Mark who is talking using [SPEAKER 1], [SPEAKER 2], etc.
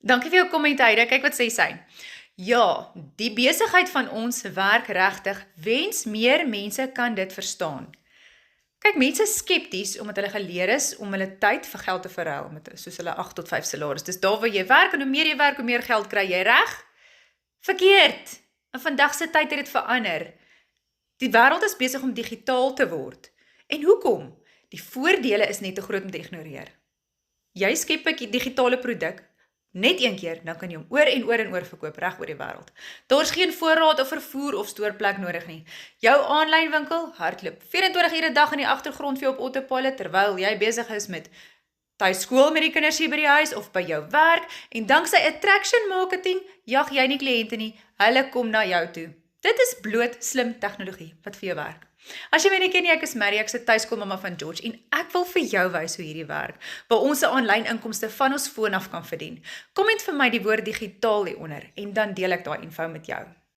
[SPEAKER 1] Dankie vir jou kommentaar. Kyk wat sê sy. Ja, die besigheid van ons werk regtig, wens meer mense kan dit verstaan. Kyk, mense is skepties omdat hulle geleer is om hulle tyd vir geld te verruil met soos hulle 8 tot 5 salaris. Dis daar waar jy werk en hoe meer jy werk, hoe meer geld kry jy, reg? Verkeerd. In vandag se tyd het dit verander. Die wêreld is besig om digitaal te word. En hoekom? Die voordele is net te groot om te ignoreer. Jy skep 'n digitale produk, net een keer, dan kan jy hom oor en oor verkoop reg oor die wêreld. Daar's geen voorraad of vervoer of stoorplek nodig nie. Jou aanlyn winkel hardloop 24 ure 'n dag in die agtergrond vir jou op autopilot terwyl jy besig is met tuiskool met die kinders hier by die huis of by jou werk en danksy attraction marketing jag jy nie kliënte nie, hulle kom na jou toe. Dit is bloot slim tegnologie wat vir jou werk. As jy my nie ken nie, ek is Mary, ek se tuiskoolmamma van George en ek wil vir jou wys hoe hierdie werk, waar ons 'n aanlyn inkomste van ons foon af kan verdien. Komment vir my die woord digitaal hieronder en dan deel ek daai info met jou.